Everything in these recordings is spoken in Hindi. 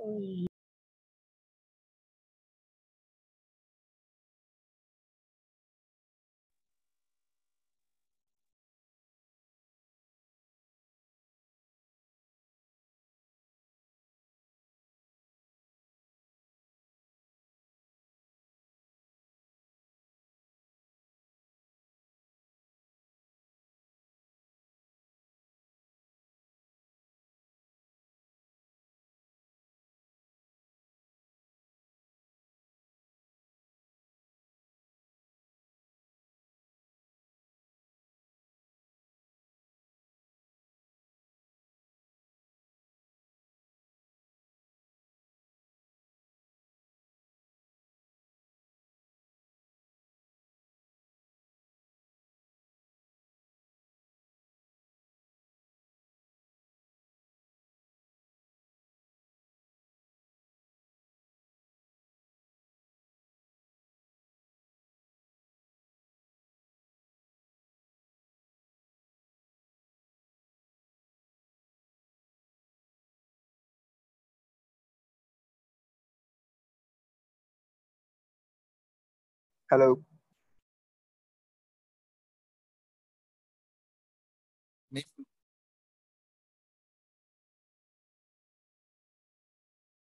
Hello.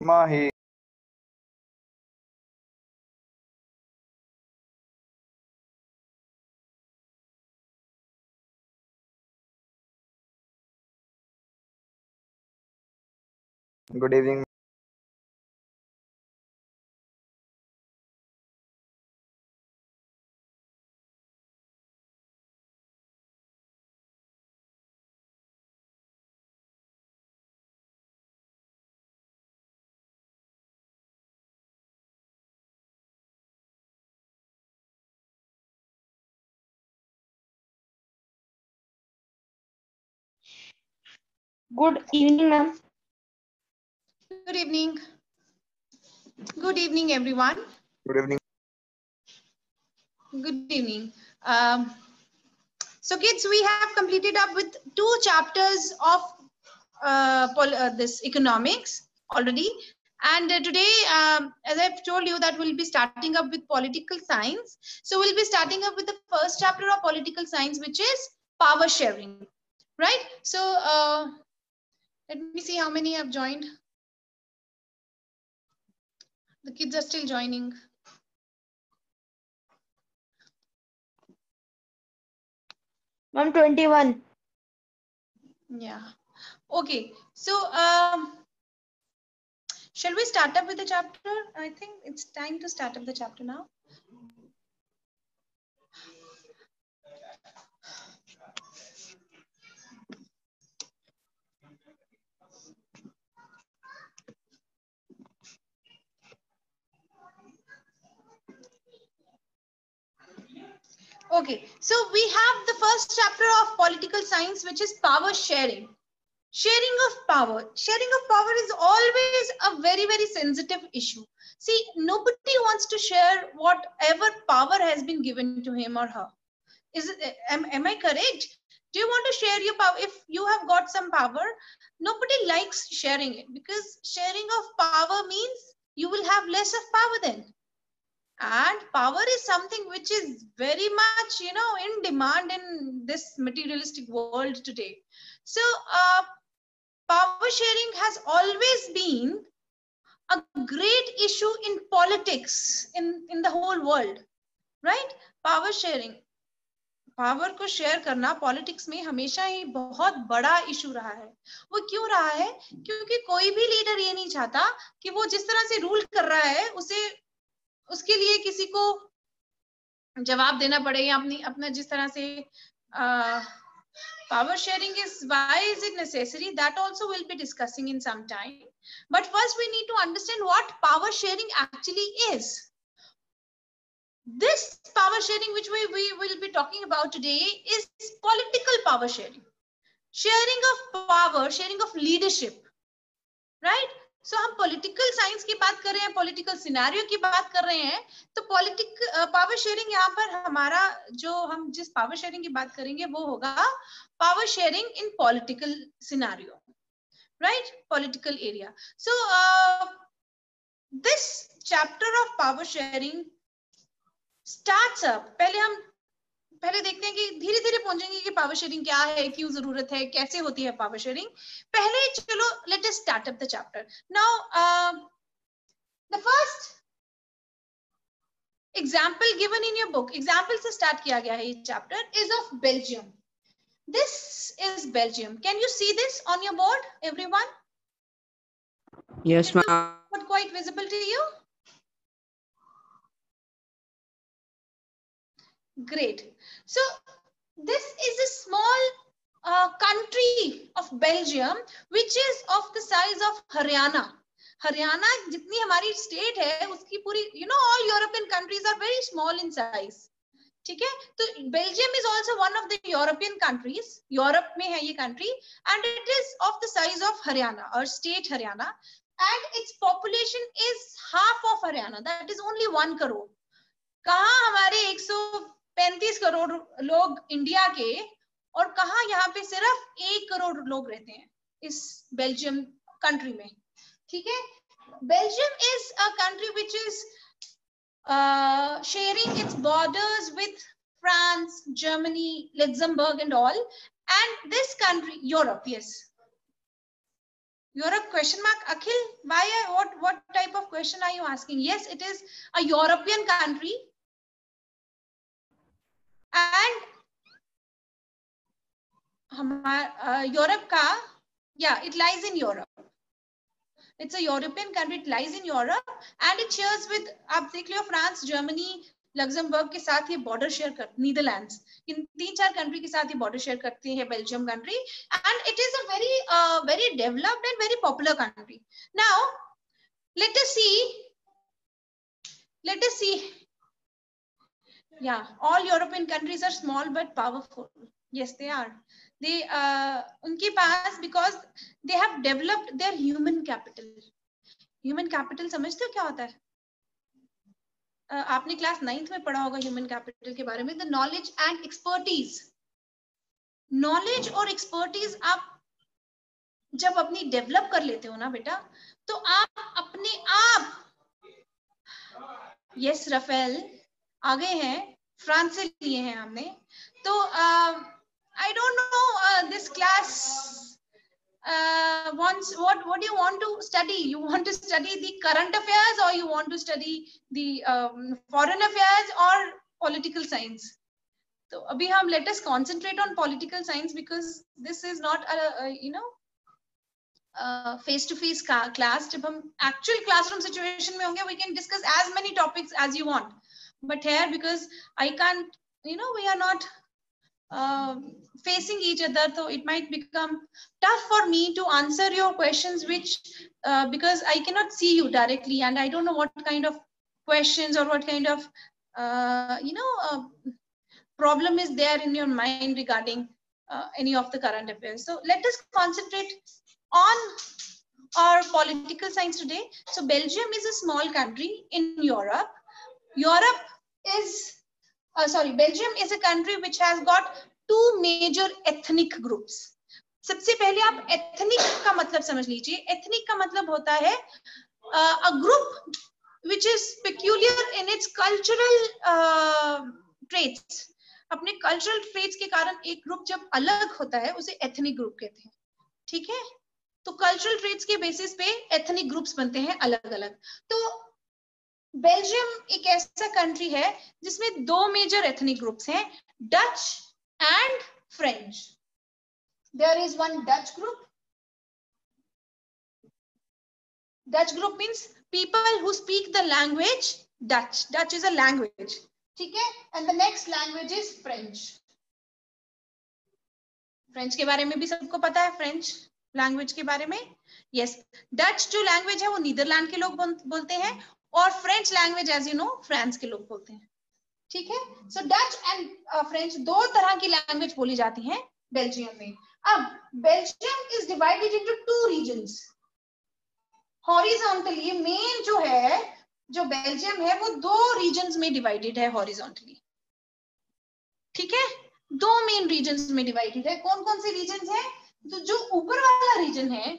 Mahi. Good evening. Good evening, ma'am. Good evening. Good evening, everyone. Good evening. Good evening. So kids, we have completed up with 2 chapters of this economics already. And today, as I've told you, that we'll be starting up with political science. So we'll be starting up with the first chapter of political science, which is power sharing, right? So let me see how many have joined. The kids are still joining. Ma'am, 21. Yeah. Okay. So shall we start up with the chapter? I think it's time to start up the chapter now. Okay, so we have the first chapter of political science, which is power sharing. Sharing of power. Sharing of power is always a very, very sensitive issue. See, nobody wants to share whatever power has been given to him or her. Am I correct? Do you want to share your power? If you have got some power, nobody likes sharing it, because sharing of power means you will have less of power then. And power is something which is very much, in demand in this materialistic world today. So power sharing has always been a great issue in politics in the whole world, right? Power sharing, power को शेयर करना पॉलिटिक्स में हमेशा ही बहुत बड़ा इशू रहा है। वो क्यों रहा है? क्योंकि कोई भी लीडर ये नहीं चाहता कि वो जिस तरह से रूल कर रहा है उसे उसके लिए किसी को जवाब देना पड़े, या अपना जिस तरह से power sharing is, why is it necessary, that also we'll be discussing in some time. But first we need to understand what power sharing actually is. This power sharing which we will be talking about today is political power sharing. Sharing of power, sharing of leadership, right? So हम political science की बात कर रहे हैं, political scenario की बात कर रहे हैं, तो power sharing यहाँ पर हमारा जो हम जिस power sharing की बात करेंगे वो होगा power sharing in political scenario. right? Political area. So this chapter of power sharing starts up. पहले देखते हैं कि धीरे धीरे पहुंचेंगे कि पावर शेयरिंग क्या है, क्यों जरूरत है, कैसे होती है पावर शेयरिंग. पहले चलो let us start up the chapter. Now the first example given in your book, example से स्टार्ट किया गया है ये chapter, is of Belgium. This is Belgium. Can you see this on your board everyone? Yes, ma'am. Not quite visible to you? Great. So this is a small country of Belgium which is of the size of Haryana. Haryana जितनी हमारी स्टेट है उसकी पूरी, you know, all European countries are very small in size. ठीक है, तो Belgium is also one of the European countries, Europe में है ये country, and it is of the size of Haryana और state Haryana, and its population is half of Haryana, that is only 1 crore. कहाँ हमारे 135 करोड़ लोग इंडिया के, और कहाँ यहाँ पे सिर्फ 1 करोड़ लोग रहते हैं इस बेल्जियम कंट्री में. ठीक है, Belgium is a country which is sharing its borders with France, Germany, Luxembourg and all, and this country, Europe, yes. Europe question mark, Akhil, why, what type of question are you asking? Yes, it is a European country, and Europe ka, yeah, it lies in Europe. It's a European country, it lies in Europe, and it shares with, आप देख लो, फ्रांस, जर्मनी, लग्जमबर्ग के साथ ये बॉर्डर शेयर कर, नीदरलैंड्स, इन 3-4 कंट्री के साथ ये बॉर्डर शेयर करती है Belgium country, and it is a very developed and very popular country. Now let us see, yeah, all European countries are small but powerful. Yes, they are. They उनके पास, because they have developed their human capital. Human capital समझते हो क्या होता है? आपने क्लास 9th में पढ़ा होगा ह्यूमन कैपिटल के बारे में. The knowledge and expertise. Knowledge और एक्सपर्टीज आप जब अपनी डेवलप कर लेते हो ना बेटा, तो आप अपने आप, यस रफेल आ गए हैं, फ्रांस से लिए हैं हमने, तो I don't know this class wants, what do you want to study? You want to study the current affairs, or you want to study the foreign affairs or political science? So abhi hum, let us concentrate on political science, because this is not a you know face to face class. जब हम actual classroom situation में होंगे, we can discuss as many topics as you want, but here, because I can't, you know, we are not facing each other, so it might become tough for me to answer your questions, which because I cannot see you directly, and I don't know what kind of questions or what kind of problem is there in your mind regarding any of the current affairs. So let us concentrate on our political science today. So Belgium is a small country in Europe. Belgium is a country which has got 2 major ethnic groups. सबसे पहले आप ethnic का मतलब समझ लीजिए. ethnic का मतलब होता है a group which is peculiar in its cultural traits. अपने cultural traits के कारण एक ग्रुप जब अलग होता है उसे ethnic group कहते हैं. ठीक है, तो cultural traits के बेसिस पे ethnic groups बनते हैं अलग अलग. तो बेल्जियम एक ऐसा कंट्री है जिसमें 2 मेजर एथनिक ग्रुप्स हैं, Dutch and French. There is one Dutch group. Dutch group means people who speak the language Dutch. Dutch is a language. ठीक है, and the next language is French. French के बारे में भी सबको पता है, फ्रेंच लैंग्वेज के बारे में. यस, डच जो लैंग्वेज है वो नीदरलैंड के लोग बोलते हैं, और French language as you know France के लोग बोलते हैं. ठीक है, सो डच एंड फ्रेंच 2 तरह की लैंग्वेज बोली जाती हैं बेल्जियम में. अब Belgium is divided into 2 regions. Horizontally main जो है, जो बेल्जियम है वो 2 रीजन्स में डिवाइडेड है हॉरिजॉन्टली. ठीक है, 2 मेन रीजन्स में डिवाइडेड है. कौन कौन से रीजन्स हैं? तो जो ऊपर वाला रीजन है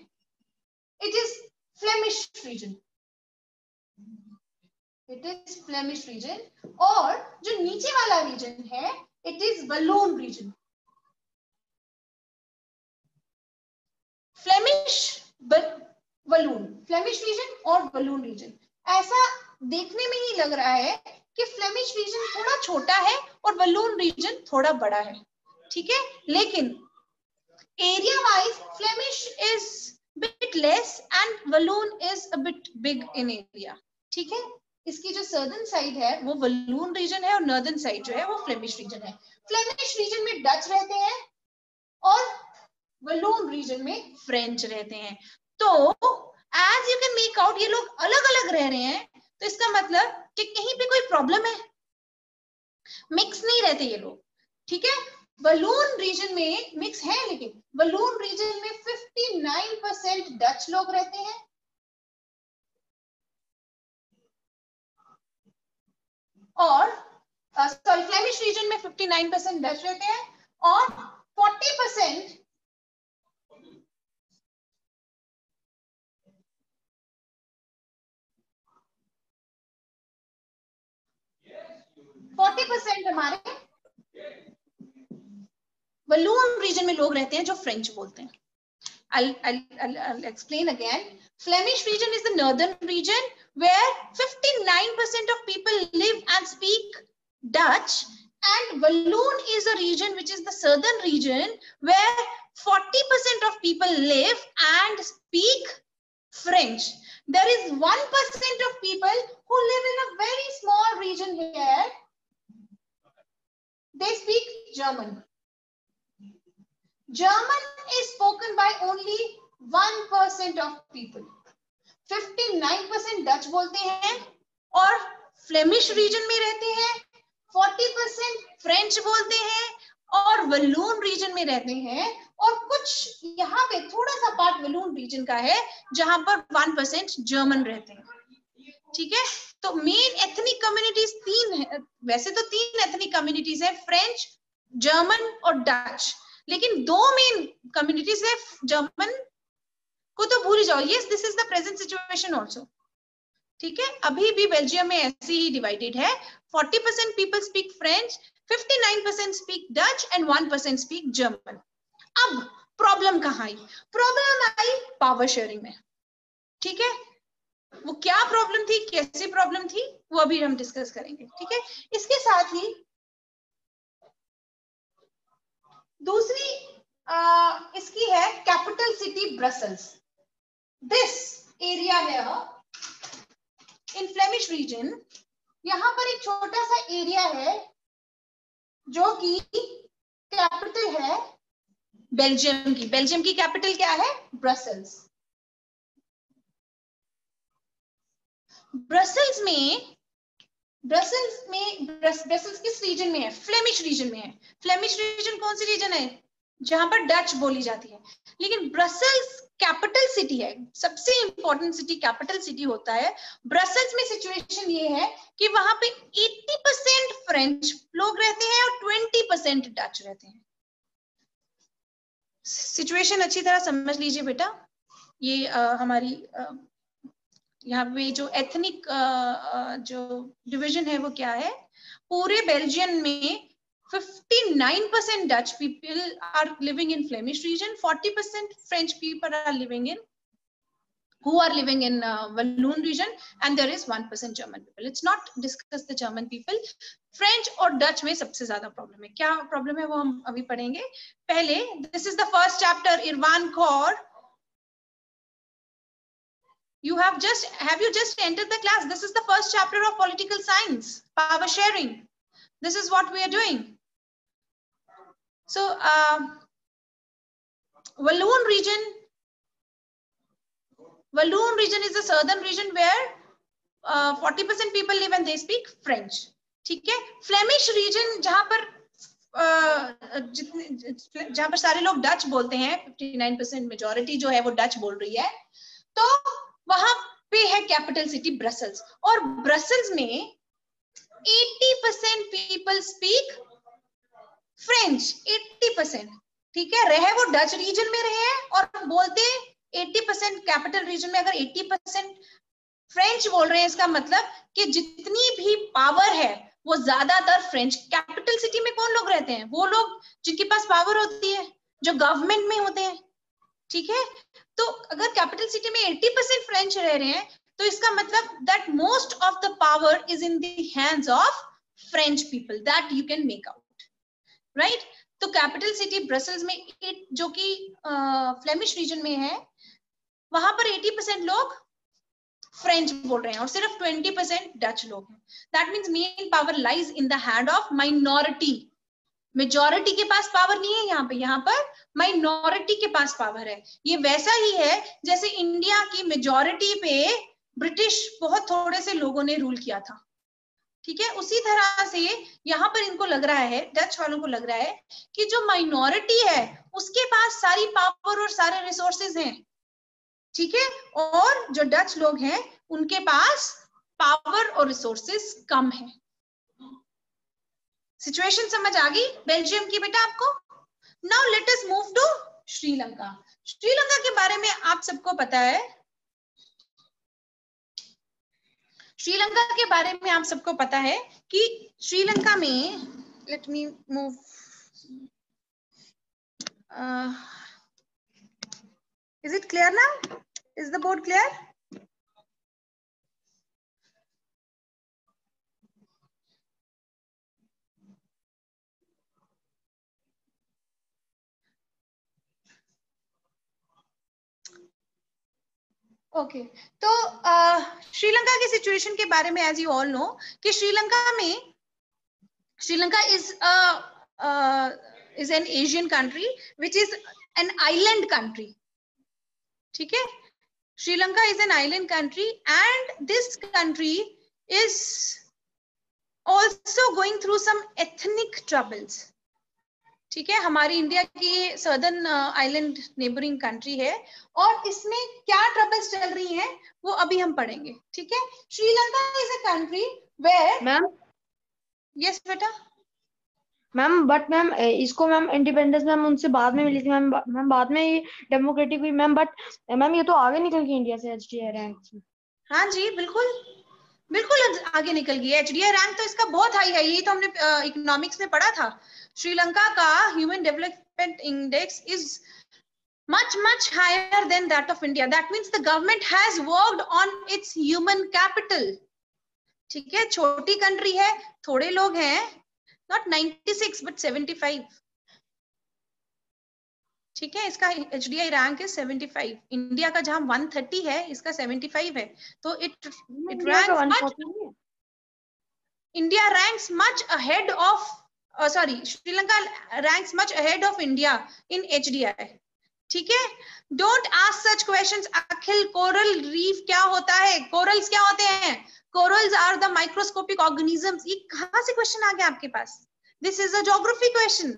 It is Flemish region. It is Flemish region. और जो नीचे वाला रीजन है, it is Walloon region. Flemish Walloon, Flemish region और Walloon region. ऐसा देखने में ही लग रहा है कि Flemish region थोड़ा छोटा है और Walloon region थोड़ा बड़ा है, ठीक है, लेकिन area wise Flemish is bit less and Walloon is a bit big in area, ठीक है. इसकी जो सर्दर्न साइड है वो Walloon region है और नॉर्दर्न साइड जो है वो Flemish region है. Flemish region में डच रहते हैं और Walloon region में फ्रेंच रहते हैं. तो as you can make out ये लोग अलग अलग रह रहे हैं, तो इसका मतलब कि कहीं पे कोई प्रॉब्लम है, मिक्स नहीं रहते ये लोग, ठीक है. Walloon region में मिक्स है, लेकिन Walloon region में 59% डच लोग रहते हैं और Flemish region में 59% डच रहते हैं और 40% हमारे Walloon region में लोग रहते हैं जो फ्रेंच बोलते हैं. I'll explain again. Flemish region is the northern region where 59% of people live and speak Dutch, and Walloon is a region which is the southern region where 40% of people live and speak French. There is 1% of people who live in a very small region here. They speak German. German is spoken by only 1% of people. 59% Dutch बोलते हैं और फ्लेमिश रीजन में रहते हैं, 40% फ्रेंच बोलते हैं और वलून रीजन में रहते हैं, और कुछ यहाँ पे थोड़ा सा पार्ट वलून रीजन का है जहां पर 1% जर्मन रहते हैं, ठीक है. तो मेन एथनिक कम्युनिटीज तीन है, वैसे तो तीन एथनिक कम्युनिटीज है, फ्रेंच, जर्मन और डच, लेकिन दो मेन कम्युनिटीज है. जर्मन को तो भूल जाओ, yes this is the present situation also, ठीक है. अभी भी बेल्जियम में ऐसे ही डिवाइडेड है. 40% people speak French, 59% speak Dutch and 1% speak German. अब प्रॉब्लम कहाँ आई? प्रॉब्लम आई पावर शेयरिंग में, ठीक है. वो क्या प्रॉब्लम थी, कैसी प्रॉब्लम थी, वो अभी हम डिस्कस करेंगे, ठीक है. इसके साथ ही दूसरी इसकी है capital city Brussels. This area है इन फ्लेमिश रीजन. यहां पर एक छोटा सा एरिया है जो कि कैपिटल है बेल्जियम की. बेल्जियम की कैपिटल क्या है? ब्रसेल्स. ब्रसेल्स किस रीजन में है? फ्लेमिश रीजन में है. फ्लेमिश रीजन कौन सी रीजन है? जहां पर डच बोली जाती है. लेकिन ब्रसेल्स कैपिटल सिटी है, सबसे इंपॉर्टेंट सिटी कैपिटल सिटी होता है. ब्रसेल्स में सिचुएशन ये है कि वहां पे 80% फ्रेंच लोग रहते हैं और 20% डच रहते हैं. सिचुएशन अच्छी तरह समझ लीजिए बेटा. ये हमारी यहाँ पे जो एथनिक जो डिवीजन है वो क्या है? पूरे बेल्जियम में 59% Dutch people are living in Flemish region, 40% French people are living in Walloon region, and there is 1% German people. Let's not discuss the German people. French और Dutch में सबसे ज्यादा प्रॉब्लम है. क्या प्रॉब्लम है वो हम अभी पढ़ेंगे. पहले this is the first chapter, Irvan Kaur. Have you just entered the class? This is the first chapter of political science, power sharing. This is what we are doing. So Walloon region is the southern region where 40% people live and they speak French, ठीक है. Flemish region जहां पर सारे लोग डच बोलते हैं, 59% मेजॉरिटी जो है वो डच बोल रही है, तो वहां पे है कैपिटल सिटी ब्रसेल्स. और ब्रसेल्स में 80% पीपल स्पीक फ्रेंच. 80%, ठीक है. रहे वो डच रीजन में रहे हैं और बोलते 80% कैपिटल रीजन में अगर 80% फ्रेंच बोल रहे हैं, इसका मतलब कि जितनी भी पावर है वो ज्यादातर फ्रेंच। कैपिटल सिटी में कौन लोग रहते हैं? वो लोग जिनके पास पावर होती है, जो गवर्नमेंट में होते हैं, ठीक है। तो अगर कैपिटल सिटी में 80% फ्रेंच रह रहे हैं, तो इसका मतलब that most of the power is in the hands of French people, that you can make out, right. तो कैपिटल सिटी ब्रसल्स में जो कि फ्लेमिश रीजन में है, वहां पर 80% लोग फ्रेंच बोल रहे हैं और सिर्फ 20% डच लोग हैं। That means main power lies in the hand of minority. Majority के पास पावर नहीं है यहाँ पर माइनॉरिटी के पास पावर है। ये वैसा ही है जैसे इंडिया की मेजॉरिटी पे ब्रिटिश बहुत थोड़े से लोगों ने रूल किया था, ठीक है। उसी तरह से यहाँ पर इनको लग रहा है, डच वालों को लग रहा है कि जो माइनॉरिटी है उसके पास सारी पावर और सारे रिसोर्सेज हैं, ठीक है, और जो डच लोग हैं उनके पास पावर और रिसोर्सेज कम है। सिचुएशन समझ आ गई बेल्जियम की बेटा आपको? Now let us move to Sri Lanka. Sri Lanka के बारे में आप सबको पता है, श्रीलंका के बारे में आप सबको पता है कि श्रीलंका में, let me move, is it clear now? Is the board clear? Okay तो श्रीलंका की सिचुएशन के बारे में एज यू ऑल नो कि Sri Lanka is an Asian country which is an island country, ठीक है। Sri Lanka is an island country and this country is also going through some ethnic troubles, ठीक है। हमारी इंडिया की सदर्न आइलैंड नेबरिंग कंट्री है और इसमें क्या ट्रबल्स चल रही हैं वो अभी हम पढ़ेंगे, ठीक है। Sri Lanka is a country where, ma'am, yes बेटा, मैम बट मैम इसको मैम इंडिपेंडेंस मैम उनसे बाद में मिली थी मैम बाद में ये डेमोक्रेटिक हुई मैम, बट मैम ये तो आगे निकल गई इंडिया से HDI रैंक में। हाँ जी बिल्कुल बिल्कुल आगे निकल गई। HDI रैंक तो इसका बहुत हाई है, ये तो हमने इकोनॉमिक्स में पढ़ा था। श्रीलंका का human development index is much higher than that of India. That means the government has worked on its human capital, ठीक है। छोटी कंट्री है, थोड़े लोग हैं, not 96 but 75, ठीक है। इसका HDI रैंक है 75। इंडिया का जहां 130 है, इसका 75 है, तो it ranks much, India ranks much ahead of Sri Lanka ranks much ahead of India in HDI, ठीक है। Don't ask such questions. Akhil, coral reef क्या होता है? कोरल्स क्या होते हैं? Corals are the microscopic organisms. ये कहां से क्वेश्चन आ गया आपके पास? This is a geography question.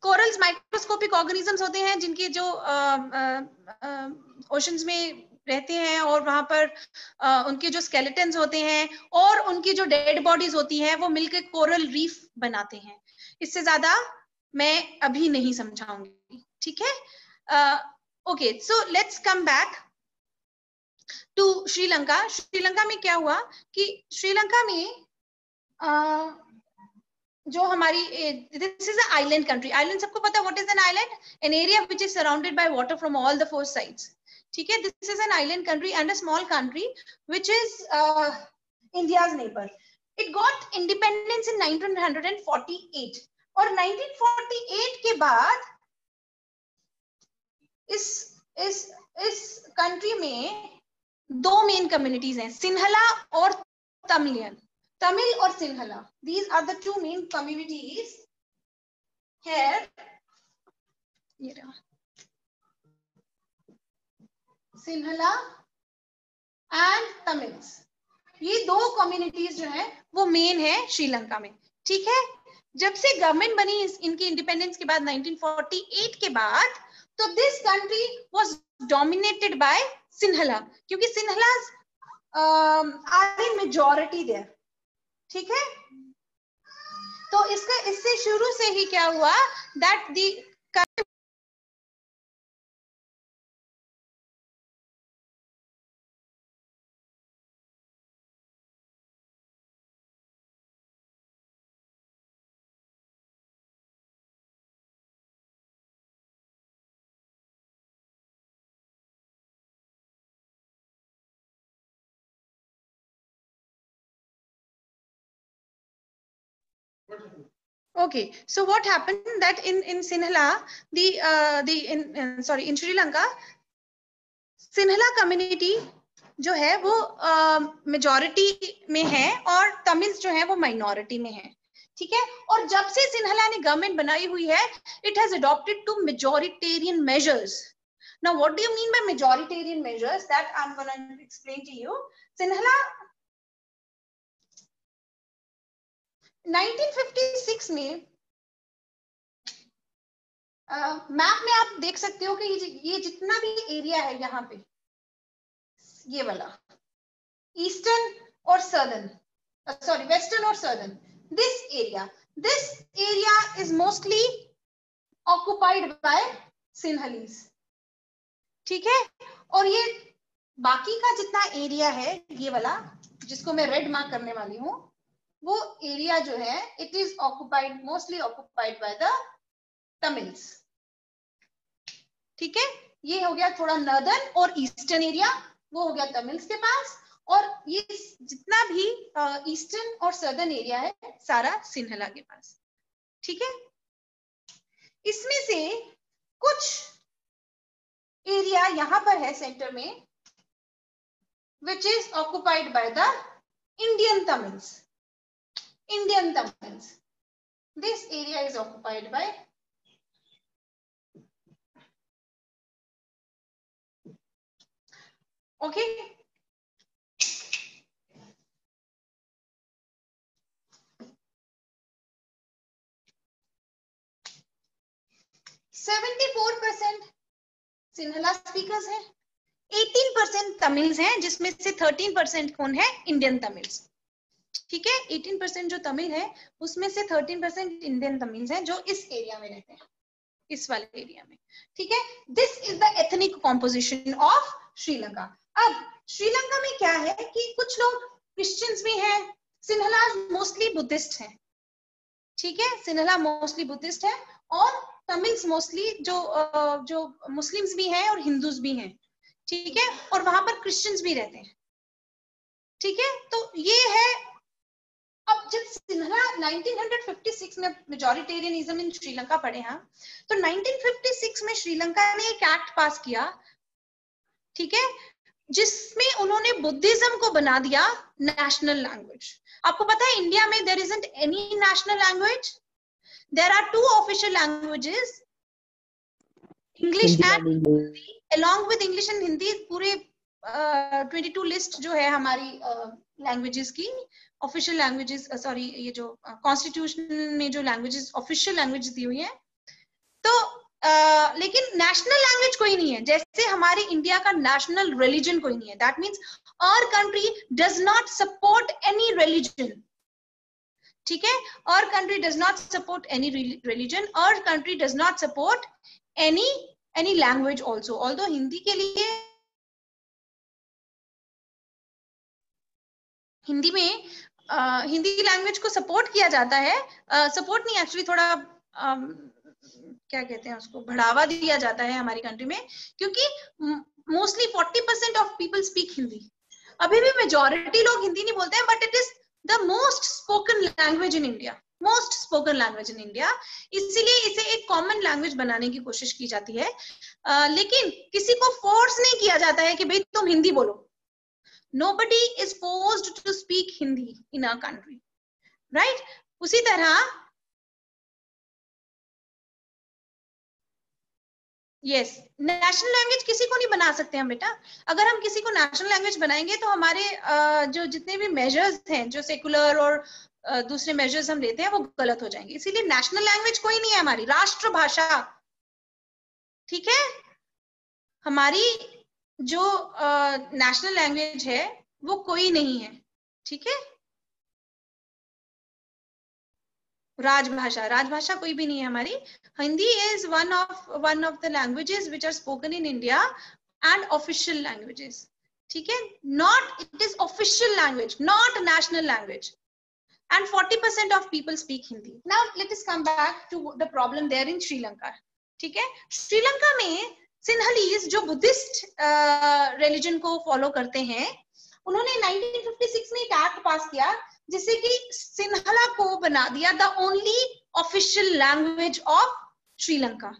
Corals microscopic organisms होते हैं जिनके जो ओशंस में रहते हैं और वहां पर उनके जो स्केलेटन्स होते हैं और उनकी जो डेड बॉडीज होती हैं वो मिलकर कोरल रीफ बनाते हैं। इससे ज्यादा मैं अभी नहीं समझाऊंगी, ठीक है। Okay so let's come back to Sri Lanka. Sri Lanka में क्या हुआ कि श्रीलंका में जो हमारी, this is a island country. Island सबको पता है what is an island? An area which is surrounded by water from all the four sides, ठीक है। This is an island country and a small country which is India's neighbour. It got independence in 1948 और 1948 के बाद इस कंट्री में दो मेन कम्युनिटीज हैं, सिन्हला और तमिलियन। तमिल और Sinhala, these are the two main communities here. Sinhala and Tamils, ये दो कम्युनिटीज जो है वो मेन है श्रीलंका में, ठीक है। जब से गवर्नमेंट बनी इनकी इंडिपेंडेंस के बाद 1948 के बाद, तो this country was dominated by Sinhala, क्योंकि Sinhalas are in majority there, ठीक है। तो इससे शुरू से ही क्या हुआ that the Okay, so what happened that in Sinhala, in Sri Lanka, Sinhala community जो है वो मेजॉरिटी में है और तमिल्स जो है वो माइनॉरिटी में है, ठीक है। और जब से सिन्हला ने गवर्नमेंट बनाई हुई है, it has adopted to majoritarian measures. Now, what do you mean by majoritarian measures? That I'm going to explain to you. Sinhala 1956 में मैप में आप देख सकते हो कि ये जितना भी एरिया है यहाँ पे, ये वाला ईस्टर्न और सर्दर्न, सॉरी वेस्टर्न और southern, this area is mostly occupied by सिन्हलीज, ठीक है। और ये बाकी का जितना एरिया है, ये वाला जिसको मैं रेड मार्क करने वाली हूँ, वो एरिया जो है it is occupied, mostly occupied by the Tamils, ठीक है। ये हो गया थोड़ा नॉर्दर्न और ईस्टर्न एरिया, वो हो गया तमिल्स के पास, और ये जितना भी ईस्टर्न और सर्दर्न एरिया है सारा सिन्हला के पास, ठीक है। इसमें से कुछ एरिया यहाँ पर है सेंटर में, which is occupied by the Indian Tamils. This area is occupied by okay. Sinhala speakers हैं, 18% तमिल्स हैं, जिसमें से 13% कौन है, इंडियन तमिल्स, ठीक है। 18% जो तमिल है उसमें से 13% इंडियन तमिल्स हैं जो इस एरिया में रहते हैं, इस वाले एरिया में, ठीक है। This is the ethnic composition of Sri Lanka. अब श्रीलंका में क्या है कि कुछ लोग क्रिश्चियंस भी हैं, सिन्हला मोस्टली बुद्धिस्ट हैं, ठीक है। सिन्हला मोस्टली बुद्धिस्ट है और तमिल्स मोस्टली जो मुस्लिम्स भी हैं और हिंदूज भी हैं, ठीक है। और वहां पर क्रिश्चियंस भी रहते हैं, ठीक है। तो ये है। अब जब सिन्हला 1956 में मेजॉरिटेरियनिज्म इन श्रीलंका पढ़े हैं, तो 1956 में श्रीलंका ने एक एक्ट पास किया, ठीक है, जिसमें उन्होंने बुद्धिज्म को बना दिया नेशनल लैंग्वेज। आपको पता है इंडिया में there isn't any national language, there are 2 official languages, English and Hindi, along with English and Hindi. पूरे 22 लिस्ट जो है हमारी लैंग्वेजेस की, ऑफिशियल लैंग्वेजेस, सॉरी ये जो कॉन्स्टिट्यूशन में जो लैंग्वेजेस ऑफिशियल लैंग्वेज दी हुई है, तो लेकिन नेशनल लैंग्वेज कोई नहीं है। जैसे हमारे इंडिया का नेशनल रिलीजन कोई नहीं है, that means our country does not support any religion, ठीक है। Our country does not support any religion, our country does not support any language also. Although Hindi के लिए, हिंदी में हिंदी लैंग्वेज को सपोर्ट किया जाता है, सपोर्ट नहीं एक्चुअली, थोड़ा क्या कहते हैं उसको, बढ़ावा दिया जाता है हमारी कंट्री में, क्योंकि mostly 40% of people speak Hindi. अभी भी मेजॉरिटी लोग हिंदी नहीं बोलते हैं, but it is the most spoken language in India, most spoken language in India. इसीलिए इसे एक कॉमन लैंग्वेज बनाने की कोशिश की जाती है, लेकिन किसी को फोर्स नहीं किया जाता है कि भाई तुम हिंदी बोलो। Nobody is forced to speak Hindi in our country, right? उसी तरह yes, नेशनल लैंग्वेज किसी को नहीं बना सकते हम बेटा। अगर हम किसी को नेशनल लैंग्वेज बनाएंगे तो हमारे जो जितने भी मेजर्स हैं, जो सेकुलर और दूसरे मेजर्स हम लेते हैं, वो गलत हो जाएंगे। इसीलिए नेशनल लैंग्वेज कोई नहीं है हमारी, राष्ट्रभाषा, ठीक है। हमारी जो नेशनल लैंग्वेज है वो कोई नहीं है, ठीक है। राजभाषा, राजभाषा कोई भी नहीं है हमारी। Hindi is one of the languages which are spoken in India and official languages, ठीक है, not, it is official language, not national language, and 40% of people speak Hindi. Now let us come back to the problem there in Sri Lanka. ठीक है, श्रीलंका में सिन्हलीज जो बुद्धिस्ट रिलीजन को फॉलो करते हैं, उन्होंने 1956 में एक एक्ट पास किया जिससे कि सिन्हला को बना दिया the only official language of Sri Lanka.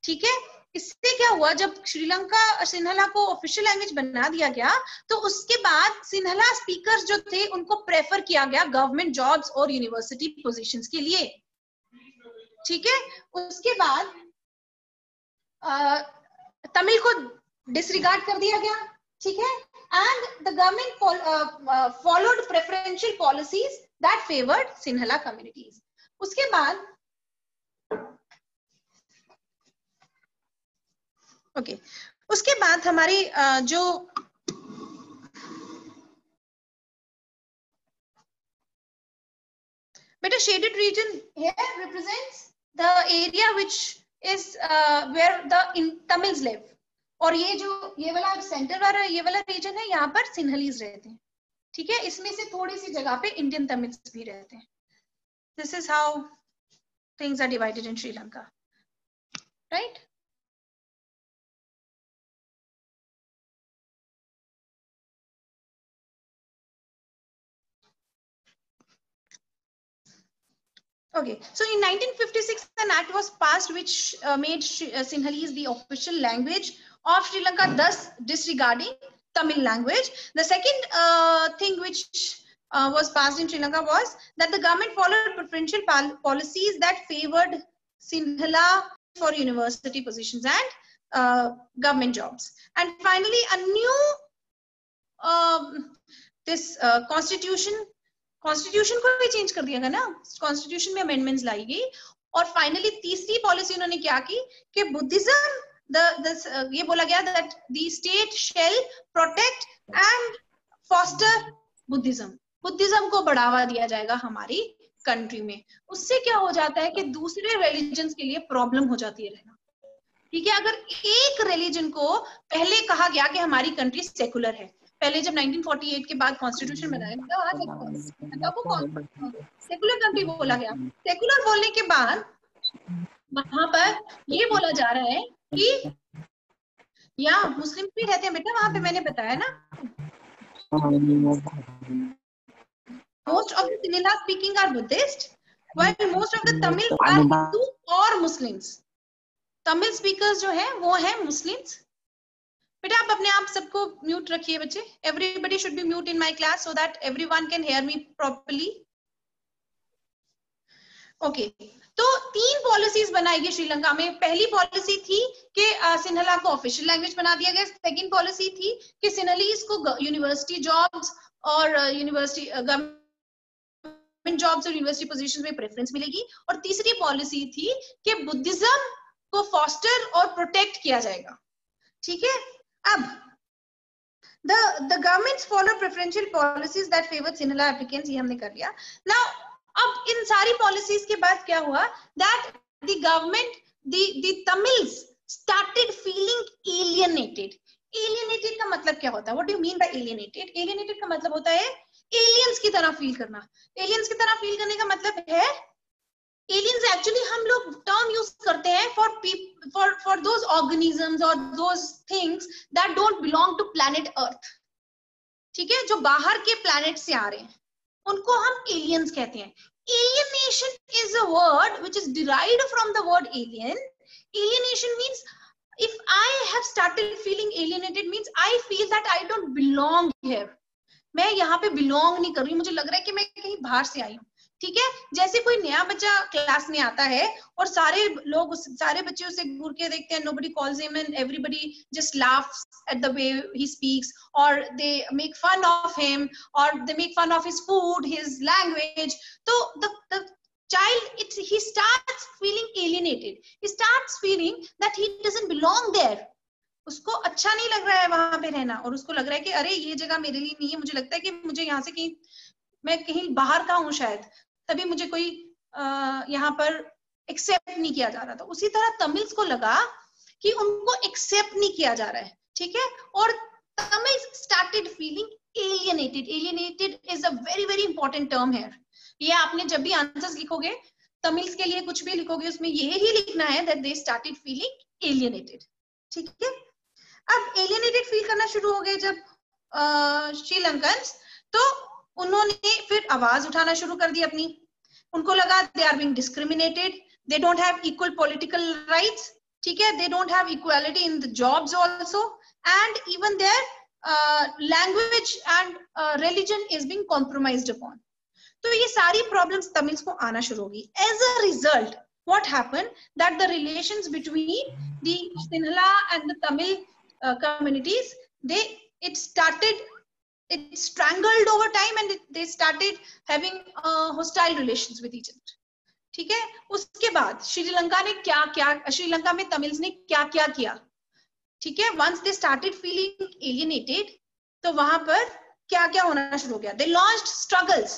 ठीक है, इससे क्या हुआ, जब श्रीलंका सिन्हला को ऑफिशियल लैंग्वेज बना दिया गया तो उसके बाद सिन्हला स्पीकर्स जो थे उनको प्रेफर किया गया गवर्नमेंट जॉब्स और यूनिवर्सिटी पोजीशंस के लिए। ठीक है, उसके बाद तमिल को डिसरिगार्ड कर दिया गया। ठीक है, and the government followed preferential policies that favoured Sinhala communities. उसके बाद उसके बाद हमारी जो बेटा shaded region here represents the area which is where the Tamils live, और ये वाला सेंटर वाला ये वाला रीजन है, यहाँ पर सिन्हलीज रहते हैं। ठीक है, इसमें से थोड़ी सी जगह पे इंडियन तमिल्स भी रहते हैं। This is how things are divided in Sri Lanka, right. Okay, so in 1956 an act was passed which made Sinhalese the official language of Sri Lanka, thus disregarding Tamil language. The second thing which was passed in Sri Lanka was that the government followed preferential policies that favored Sinhala for university positions and government jobs. And finally, a new constitution को भी चेंज कर दिया गया ना, कॉन्स्टिट्यूशन में अमेंडमेंट्स लाई गई। और फाइनली तीसरी पॉलिसी उन्होंने क्या की कि बुद्धिज्म, ये बोला गया that the state shell protect and foster Buddhism, Buddhism को बढ़ावा दिया जाएगा हमारी कंट्री में। उससे क्या हो जाता है कि दूसरे रिलीजन्स के लिए प्रॉब्लम हो जाती है रहना। ठीक है, अगर एक रिलीजन को पहले कहा गया कि हमारी कंट्री सेकुलर है, पहले जब 1948 के बाद कॉन्स्टिट्यूशन बनाया गया तब वो सेकुलर कंट्री बोला गया। सेकुलर बोलने के बाद वहां पर ये बोला जा रहा है कि यहाँ मुस्लिम भी रहते हैं बेटा, वहां पे मैंने बताया ना, most of the Sinhala speaking are Buddhist, while most of the Tamils are Hindu और Muslims। तमिल स्पीकर्स जो है वो है मुस्लिम्स। बेटा आप अपने आप सबको म्यूट रखिए बच्चे, everybody should be mute in my class so that everyone can hear me properly. Okay, तो 3 पॉलिसीज बनाई गई श्रीलंका में। पहली पॉलिसी थी कि सिन्हला को ऑफिशियल लैंग्वेज बना दिया गया। सेकंड पॉलिसी थी कि सिन्हलीज को यूनिवर्सिटी जॉब्स और यूनिवर्सिटी गवर्नमेंट जॉब्स और यूनिवर्सिटी पोजीशंस में प्रेफरेंस मिलेगी। और तीसरी पॉलिसी थी कि बुद्धिज्म को फॉस्टर और प्रोटेक्ट किया जाएगा। ठीक है, अब the governments follow preferential policies that favor Sinhala applicants, ये हमने कर लिया। Now अब इन सारी पॉलिसीज के बाद क्या हुआ, that the government, the Tamils started feeling alienated। alienated का मतलब क्या होता है, what do you mean by alienated? alienated का मतलब होता है aliens की तरह फील करना। aliens की तरह फील करने का मतलब है, aliens एक्चुअली हम लोग टर्म यूज करते हैं for those organisms or those things that don't belong to planet Earth। ठीक है, जो बाहर के planet से आ रहे हैं उनको हम aliens कहते हैं। alienation is a word which is derived from the word alien। alienation means if I have started feeling alienated means I feel that I don't belong here। मैं यहाँ पे belong नहीं कर रही हूँ, मुझे लग रहा है कि मैं कहीं बाहर से आई हूँ। ठीक है, जैसे कोई नया बच्चा क्लास में आता है और सारे बच्चे उसे घूर के देखते हैं, nobody calls him and everybody just laughs at the way he speaks, or they make fun of him, or they make fun of his food, his language। तो the child, he starts feeling alienated, he starts feeling that he doesn't belong there। उसको अच्छा नहीं लग रहा है वहां पे रहना, और उसको लग रहा है कि अरे ये जगह मेरे लिए नहीं है, मुझे लगता है कि मुझे यहाँ से मैं कहीं बाहर का हूँ शायद, तभी मुझे कोई यहाँ पर एक्सेप्ट नहीं किया जा रहा था, उसी तरह तमिल्स को लगा कि उनको एक्सेप्ट नहीं किया जा रहा है, ठीक है, और Tamils started feeling alienated. Alienated is a very very important term है. ये आपने जब भी आंसर्स लिखोगे तमिल्स के लिए कुछ भी लिखोगे उसमें ये ही लिखना है that they started feeling alienated. ठीक है, अब एलियनेटेड फील करना शुरू हो गए जब श्रीलंकन्स, तो उन्होंने फिर आवाज उठाना शुरू कर दी अपनी. उनको लगा they are being discriminated, they don't have equal political rights, ठीक है, they don't have equality in the jobs also, and even their language and religion is being compromised upon. तो ये सारी प्रॉब्लम्स तमिल्स को आना शुरू होगी. As a result what happened that the relations between the Sinhala and the Tamil communities, it strangled over time and they started having hostile relations with each other. ठीक है, उसके बाद श्रीलंका ने श्रीलंका में तमिल्स ने क्या किया, ठीक है, once they started feeling alienated, तो वहां पर क्या होना शुरू हो गया. They launched struggles.